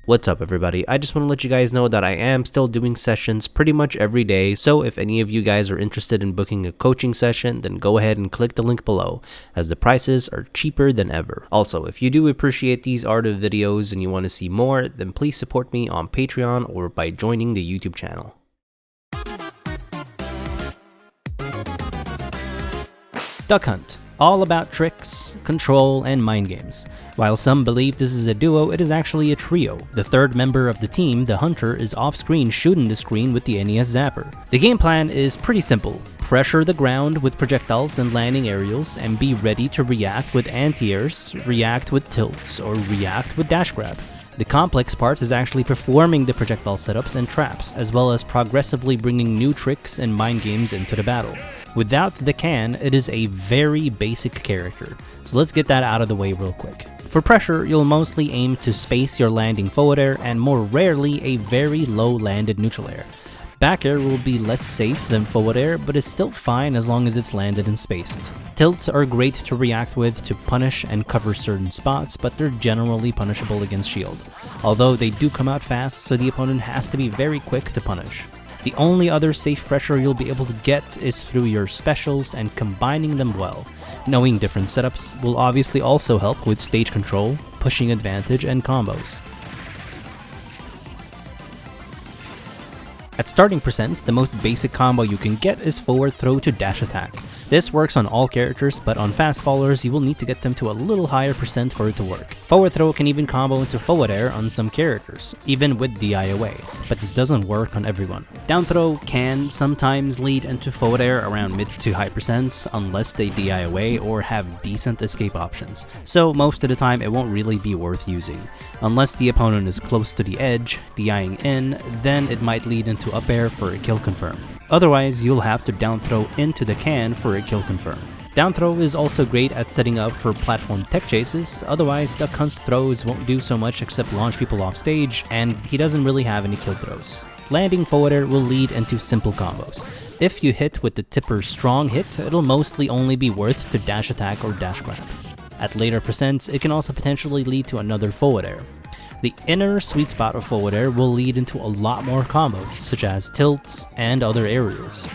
What's up everybody, I just want to let you guys know that I am still doing sessions pretty much every day, so if any of you guys are interested in booking a coaching session, then go ahead and click the link below, as the prices are cheaper than ever. Also, if you do appreciate these art of videos and you want to see more, then please support me on Patreon or by joining the YouTube channel. Duck Hunt. All about tricks, control, and mind games. While some believe this is a duo, it is actually a trio. The third member of the team, the Hunter, is off-screen shooting the screen with the NES Zapper. The game plan is pretty simple. Pressure the ground with projectiles and landing aerials, and be ready to react with anti-airs, react with tilts, or react with dash grab. The complex part is actually performing the projectile setups and traps, as well as progressively bringing new tricks and mind games into the battle. Without the can, it is a very basic character, so let's get that out of the way real quick. For pressure, you'll mostly aim to space your landing forward air and more rarely a very low landed neutral air. Back air will be less safe than forward air, but is still fine as long as it's landed and spaced. Tilts are great to react with to punish and cover certain spots, but they're generally punishable against shield, although they do come out fast, so the opponent has to be very quick to punish. The only other safe pressure you'll be able to get is through your specials and combining them well. Knowing different setups will obviously also help with stage control, pushing advantage, and combos. At starting percents, the most basic combo you can get is forward throw to dash attack. This works on all characters, but on fast fallers you will need to get them to a little higher percent for it to work. Forward throw can even combo into forward air on some characters, even with DI away, but this doesn't work on everyone. Down throw can sometimes lead into forward air around mid to high percents unless they DI away or have decent escape options, so most of the time it won't really be worth using. Unless the opponent is close to the edge, DIing in, then it might lead into up air for a kill confirm. Otherwise, you'll have to down throw into the can for a kill confirm. Down throw is also great at setting up for platform tech chases, otherwise Duck Hunt's throws won't do so much except launch people off stage, and he doesn't really have any kill throws. Landing forward air will lead into simple combos. If you hit with the tipper strong hit, it'll mostly only be worth to dash attack or dash grab. At later percents, it can also potentially lead to another forward air. The inner sweet spot of forward air will lead into a lot more combos, such as tilts and other aerials.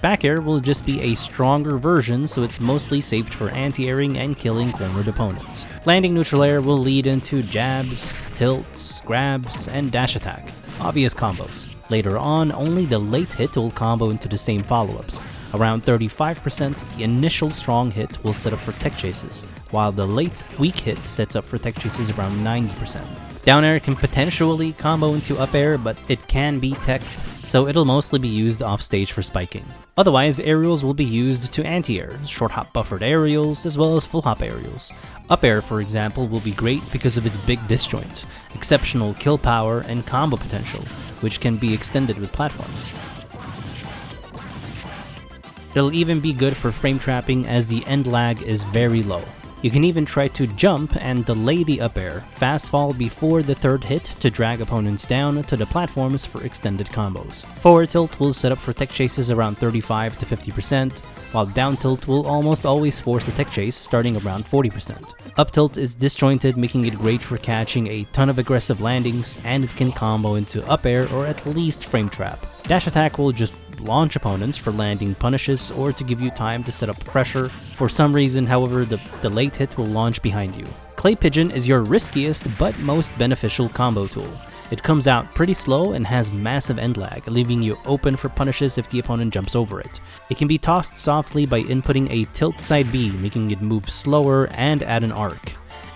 Back air will just be a stronger version, so it's mostly saved for anti-airing and killing cornered opponents. Landing neutral air will lead into jabs, tilts, grabs, and dash attack. Obvious combos. Later on, only the late hit will combo into the same follow-ups. Around 35%, the initial strong hit will set up for tech chases, while the late weak hit sets up for tech chases around 90%. Down air can potentially combo into up air, but it can be teched, so it'll mostly be used off stage for spiking. Otherwise, aerials will be used to anti-air, short hop buffered aerials, as well as full hop aerials. Up air, for example, will be great because of its big disjoint, exceptional kill power, and combo potential, which can be extended with platforms. It'll even be good for frame trapping as the end lag is very low. You can even try to jump and delay the up air, fast fall before the third hit to drag opponents down to the platforms for extended combos. Forward tilt will set up for tech chases around 35 to 50%, while down tilt will almost always force the tech chase starting around 40%. Up tilt is disjointed, making it great for catching a ton of aggressive landings, and it can combo into up air or at least frame trap. Dash attack will just launch opponents for landing punishes or to give you time to set up pressure. For some reason, however, the late hit will launch behind you. Clay Pigeon is your riskiest but most beneficial combo tool. It comes out pretty slow and has massive end lag, leaving you open for punishes if the opponent jumps over it. It can be tossed softly by inputting a tilt side B, making it move slower and add an arc.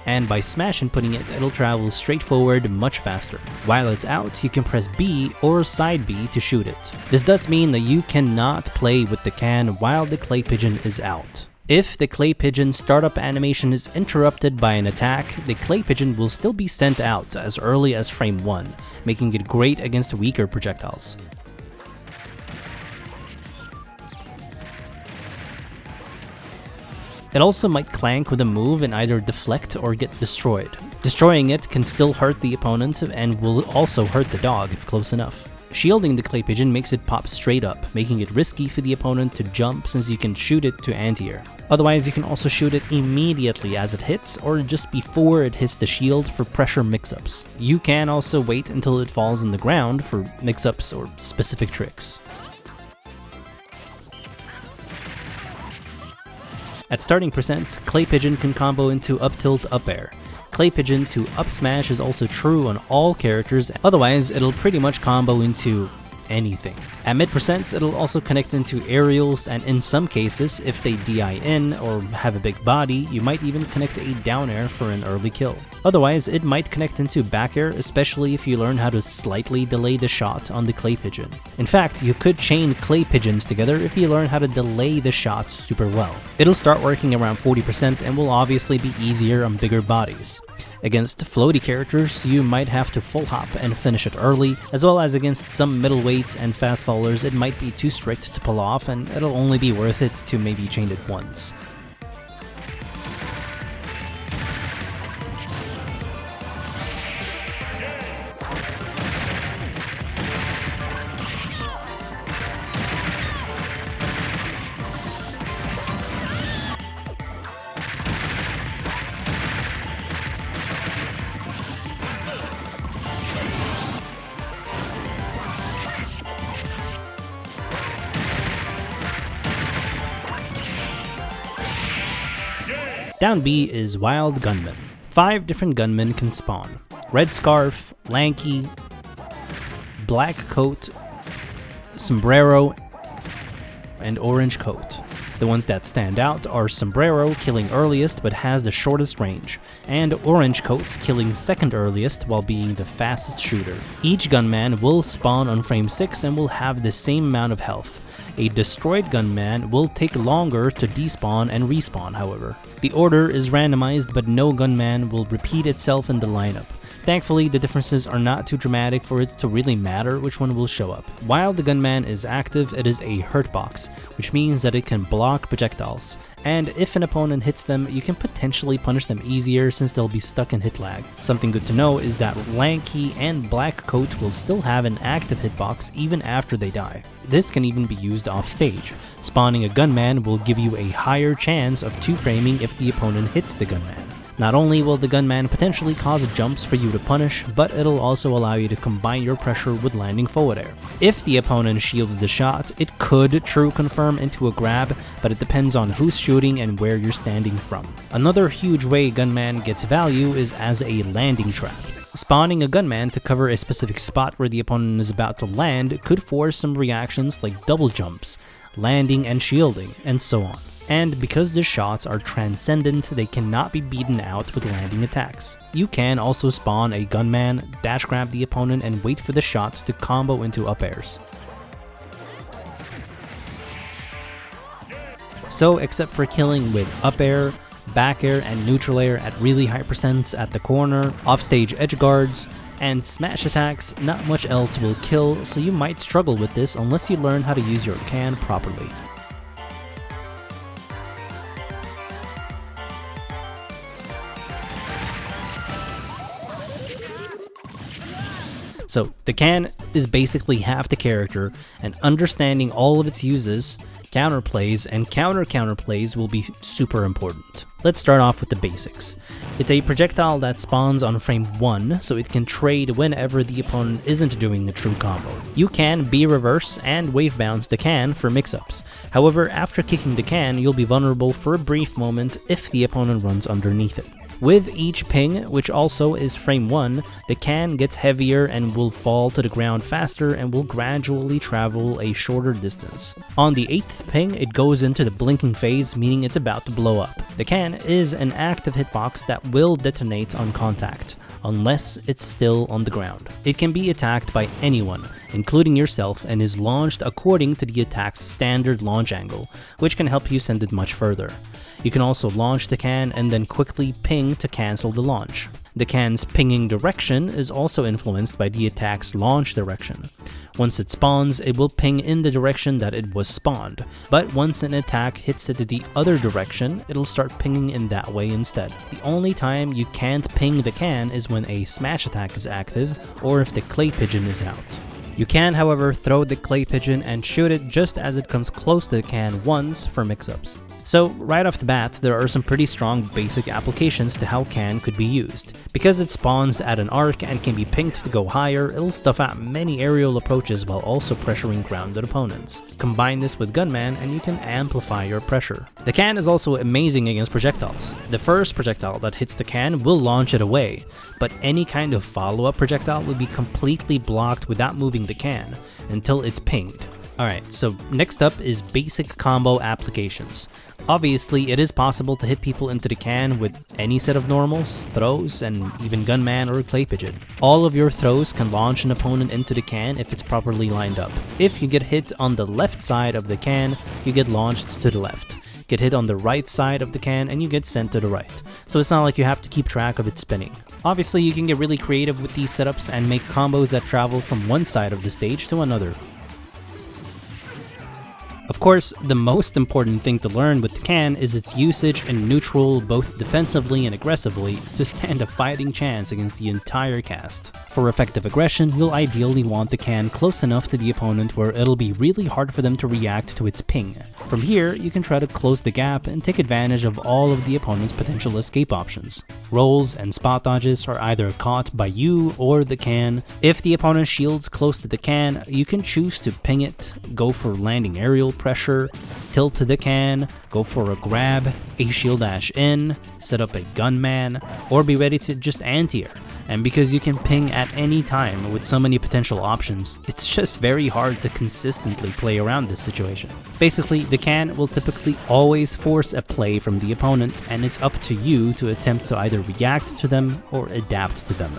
And by smash inputting it, it'll travel straight forward much faster. While it's out, you can press B or side B to shoot it. This does mean that you cannot play with the can while the Clay Pigeon is out. If the Clay Pigeon startup animation is interrupted by an attack, the Clay Pigeon will still be sent out as early as frame 1, making it great against weaker projectiles. It also might clank with a move and either deflect or get destroyed. Destroying it can still hurt the opponent and will also hurt the dog if close enough. Shielding the clay pigeon makes it pop straight up, making it risky for the opponent to jump since you can shoot it to anti-air. Otherwise, you can also shoot it immediately as it hits or just before it hits the shield for pressure mix-ups. You can also wait until it falls on the ground for mix-ups or specific tricks. At starting percents, clay pigeon can combo into up tilt up air. Clay pigeon to up smash is also true on all characters, otherwise it'll pretty much combo into anything. At mid percents, it'll also connect into aerials, and in some cases, if they DI in or have a big body, you might even connect a down air for an early kill. Otherwise, it might connect into back air, especially if you learn how to slightly delay the shot on the clay pigeon. In fact, you could chain clay pigeons together if you learn how to delay the shots super well. It'll start working around 40% and will obviously be easier on bigger bodies. Against floaty characters, you might have to full hop and finish it early, as well as against some middleweights and fast fallers it might be too strict to pull off, and it'll only be worth it to maybe chain it once. Down B is Wild Gunman. 5 different gunmen can spawn. Red Scarf, Lanky, Black Coat, Sombrero, and Orange Coat. The ones that stand out are Sombrero, killing earliest but has the shortest range, and Orange Coat, killing second earliest while being the fastest shooter. Each gunman will spawn on frame 6 and will have the same amount of health. A destroyed gunman will take longer to despawn and respawn, however. The order is randomized, but no gunman will repeat itself in the lineup. Thankfully, the differences are not too dramatic for it to really matter which one will show up. While the gunman is active, it is a hurt box, which means that it can block projectiles. And if an opponent hits them, you can potentially punish them easier since they'll be stuck in hit lag. Something good to know is that Lanky and Black Coat will still have an active hitbox even after they die. This can even be used off stage. Spawning a gunman will give you a higher chance of 2-framing if the opponent hits the gunman. Not only will the gunman potentially cause jumps for you to punish, but it'll also allow you to combine your pressure with landing forward air. If the opponent shields the shot, it could true confirm into a grab, but it depends on who's shooting and where you're standing from. Another huge way gunman gets value is as a landing trap. Spawning a gunman to cover a specific spot where the opponent is about to land could force some reactions like double jumps, landing and shielding, and so on. And because the shots are transcendent, they cannot be beaten out with landing attacks. You can also spawn a gunman, dash grab the opponent, and wait for the shot to combo into up airs. So, except for killing with up air, back air, and neutral air at really high percents at the corner, offstage edge guards, and smash attacks, not much else will kill, so you might struggle with this unless you learn how to use your can properly. So, the can is basically half the character, and understanding all of its uses, counterplays, and counterplays will be super important. Let's start off with the basics. It's a projectile that spawns on frame 1, so it can trade whenever the opponent isn't doing a true combo. You can B-reverse and wave bounce the can for mix-ups. However, after kicking the can, you'll be vulnerable for a brief moment if the opponent runs underneath it. With each ping, which also is frame 1, the can gets heavier and will fall to the ground faster and will gradually travel a shorter distance. On the 8th ping, it goes into the blinking phase, meaning it's about to blow up. The can is an active hitbox that will detonate on contact, unless it's still on the ground. It can be attacked by anyone, including yourself, and is launched according to the attack's standard launch angle, which can help you send it much further. You can also launch the can and then quickly ping to cancel the launch. The can's pinging direction is also influenced by the attack's launch direction. Once it spawns, it will ping in the direction that it was spawned, but once an attack hits it the other direction, it'll start pinging in that way instead. The only time you can't ping the can is when a smash attack is active, or if the clay pigeon is out. You can, however, throw the clay pigeon and shoot it just as it comes close to the can once for mix-ups. So right off the bat, there are some pretty strong basic applications to how can could be used. Because it spawns at an arc and can be pinged to go higher, it'll stuff out many aerial approaches while also pressuring grounded opponents. Combine this with Gunman and you can amplify your pressure. The can is also amazing against projectiles. The first projectile that hits the can will launch it away, but any kind of follow-up projectile will be completely blocked without moving the can until it's pinged. Alright, so next up is basic combo applications. Obviously, it is possible to hit people into the can with any set of normals, throws, and even Gunman or Clay Pigeon. All of your throws can launch an opponent into the can if it's properly lined up. If you get hit on the left side of the can, you get launched to the left. Get hit on the right side of the can and you get sent to the right. So it's not like you have to keep track of it spinning. Obviously, you can get really creative with these setups and make combos that travel from one side of the stage to another. Of course, the most important thing to learn with the can is its usage in neutral both defensively and aggressively to stand a fighting chance against the entire cast. For effective aggression, you'll ideally want the can close enough to the opponent where it'll be really hard for them to react to its ping. From here, you can try to close the gap and take advantage of all of the opponent's potential escape options. Rolls and spot dodges are either caught by you or the can. If the opponent shields close to the can, you can choose to ping it, go for landing aerial pressure, tilt to the can, go for a grab, a shield dash in, set up a Gunman, or be ready to just anti-air. And because you can ping at any time with so many potential options, it's just very hard to consistently play around this situation. Basically, the can will typically always force a play from the opponent, and it's up to you to attempt to either react to them or adapt to them.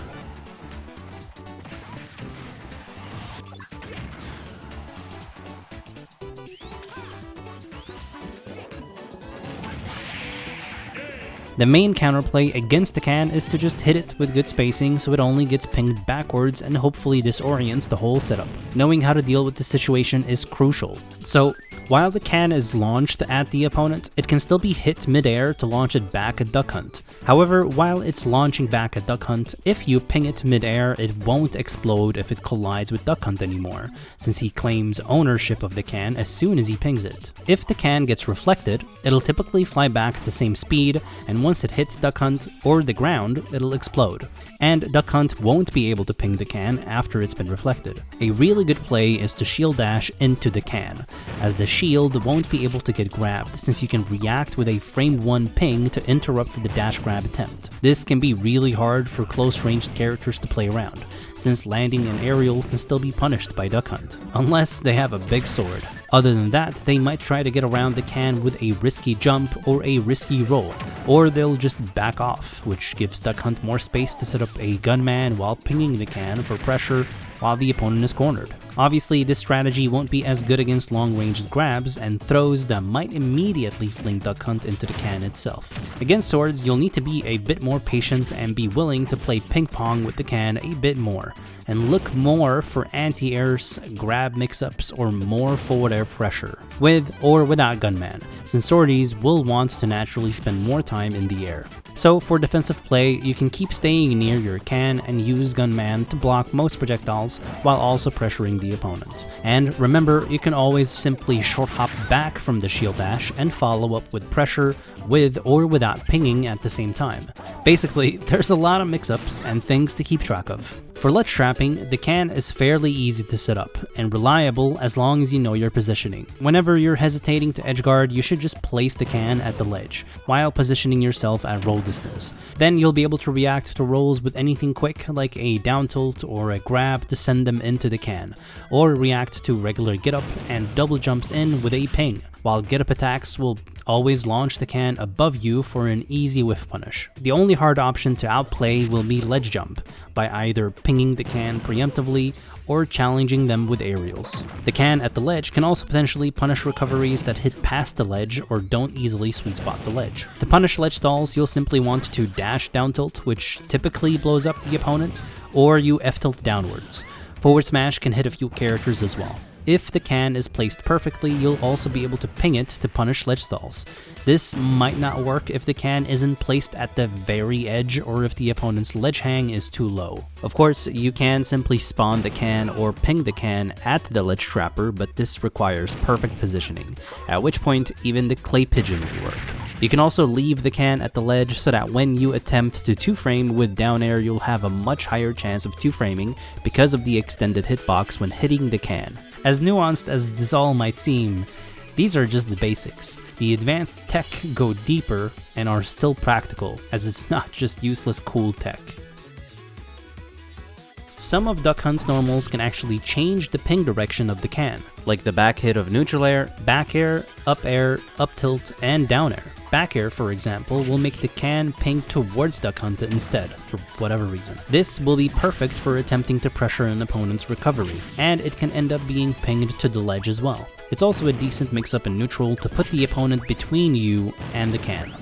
The main counterplay against the can is to just hit it with good spacing so it only gets pinged backwards and hopefully disorients the whole setup. Knowing how to deal with the situation is crucial. So, while the can is launched at the opponent, it can still be hit mid-air to launch it back at Duck Hunt. However, while it's launching back at Duck Hunt, if you ping it mid-air, it won't explode if it collides with Duck Hunt anymore, since he claims ownership of the can as soon as he pings it. If the can gets reflected, it'll typically fly back at the same speed, and once it hits Duck Hunt or the ground, it'll explode. And Duck Hunt won't be able to ping the can after it's been reflected. A really good play is to shield dash into the can, as the shield won't be able to get grabbed since you can react with a frame 1 ping to interrupt the dash grab attempt. This can be really hard for close ranged characters to play around, since landing an aerial can still be punished by Duck Hunt, unless they have a big sword. Other than that, they might try to get around the can with a risky jump or a risky roll, or they'll just back off, which gives Duck Hunt more space to set up a Gunman while pinging the can for pressure while the opponent is cornered. Obviously, this strategy won't be as good against long-ranged grabs and throws that might immediately fling Duck Hunt into the can itself. Against swords, you'll need to be a bit more patient and be willing to play ping-pong with the can a bit more, and look more for anti-airs, grab mix-ups, or more forward air pressure, with or without Gunman, since swordies will want to naturally spend more time in the air. So for defensive play, you can keep staying near your can and use Gunman to block most projectiles while also pressuring the opponent. And remember, you can always simply short hop back from the shield dash and follow up with pressure with or without pinging at the same time. Basically, there's a lot of mix-ups and things to keep track of. For ledge trapping, the can is fairly easy to set up, and reliable as long as you know your positioning. Whenever you're hesitating to edgeguard, you should just place the can at the ledge, while positioning yourself at roll distance. Then you'll be able to react to rolls with anything quick, like a down tilt or a grab to send them into the can, or react to regular get up and double jumps in with a ping, while get up attacks will always launch the can above you for an easy whiff punish. The only hard option to outplay will be ledge jump, by either pinging the can preemptively or challenging them with aerials. The can at the ledge can also potentially punish recoveries that hit past the ledge or don't easily sweet spot the ledge. To punish ledge stalls, you'll simply want to dash down tilt, which typically blows up the opponent, or you F tilt downwards. Forward smash can hit a few characters as well. If the can is placed perfectly, you'll also be able to ping it to punish ledge stalls. This might not work if the can isn't placed at the very edge or if the opponent's ledge hang is too low. Of course, you can simply spawn the can or ping the can at the ledge trapper, but this requires perfect positioning, at which point even the clay pigeon will work. You can also leave the can at the ledge so that when you attempt to 2-frame with down air, you'll have a much higher chance of 2-framing because of the extended hitbox when hitting the can. As nuanced as this all might seem, these are just the basics. The advanced tech go deeper and are still practical, as it's not just useless cool tech. Some of Duck Hunt's normals can actually change the ping direction of the can, like the back hit of neutral air, back air, up tilt, and down air. Back air, for example, will make the can ping towards Duck Hunt instead, for whatever reason. This will be perfect for attempting to pressure an opponent's recovery, and it can end up being pinged to the ledge as well. It's also a decent mix-up in neutral to put the opponent between you and the can.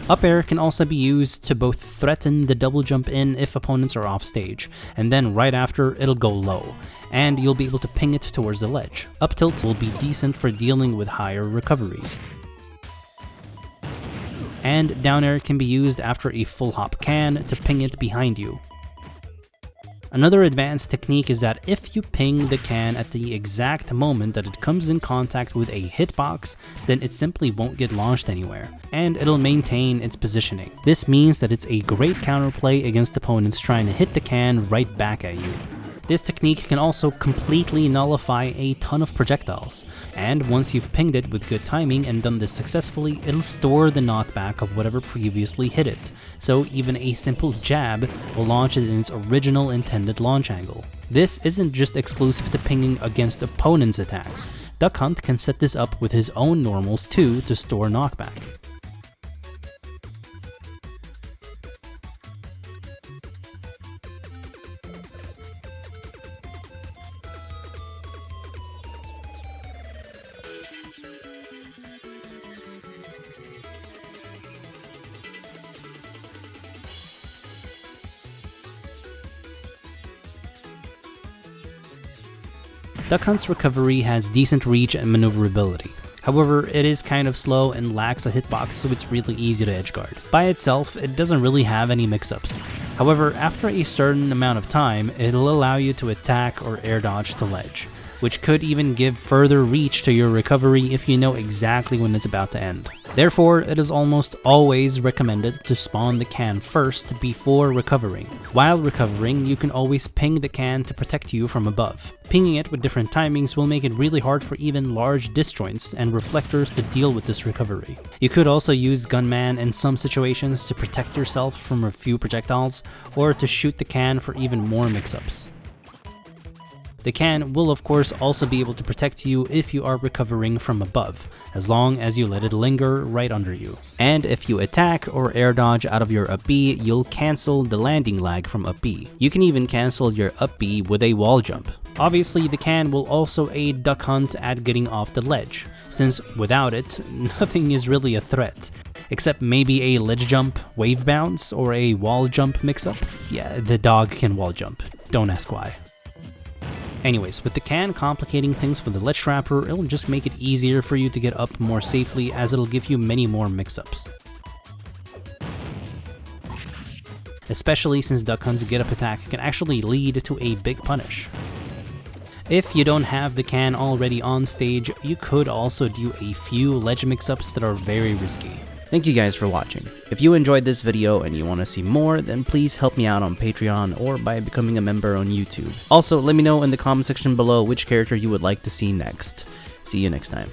Up air can also be used to both threaten the double jump in if opponents are off stage, and then right after it'll go low, and you'll be able to ping it towards the ledge. Up tilt will be decent for dealing with higher recoveries. And down air can be used after a full hop can to ping it behind you. Another advanced technique is that if you ping the can at the exact moment that it comes in contact with a hitbox, then it simply won't get launched anywhere, and it'll maintain its positioning. This means that it's a great counterplay against opponents trying to hit the can right back at you. This technique can also completely nullify a ton of projectiles, and once you've pinged it with good timing and done this successfully, it'll store the knockback of whatever previously hit it, so even a simple jab will launch it in its original intended launch angle. This isn't just exclusive to pinging against opponents' attacks. Duck Hunt can set this up with his own normals too to store knockback. Duck Hunt's recovery has decent reach and maneuverability. However, it is kind of slow and lacks a hitbox, so it's really easy to edgeguard. By itself, it doesn't really have any mix-ups. However, after a certain amount of time, it'll allow you to attack or air dodge to ledge, which could even give further reach to your recovery if you know exactly when it's about to end. Therefore, it is almost always recommended to spawn the can first before recovering. While recovering, you can always ping the can to protect you from above. Pinging it with different timings will make it really hard for even large disjoints and reflectors to deal with this recovery. You could also use Gunman in some situations to protect yourself from a few projectiles, or to shoot the can for even more mix-ups. The can will of course also be able to protect you if you are recovering from above, as long as you let it linger right under you. And if you attack or air dodge out of your up B, you'll cancel the landing lag from up B. You can even cancel your up B with a wall jump. Obviously, the can will also aid Duck Hunt at getting off the ledge, since without it, nothing is really a threat. Except maybe a ledge jump, wave bounce, or a wall jump mix-up. Yeah, the dog can wall jump, don't ask why. Anyways, with the can complicating things for the ledge trapper, it'll just make it easier for you to get up more safely, as it'll give you many more mix-ups. Especially since Duck Hunt's get-up attack can actually lead to a big punish. If you don't have the can already on stage, you could also do a few ledge mix-ups that are very risky. Thank you guys for watching. If you enjoyed this video and you want to see more, then please help me out on Patreon or by becoming a member on YouTube. Also, let me know in the comment section below which character you would like to see next. See you next time.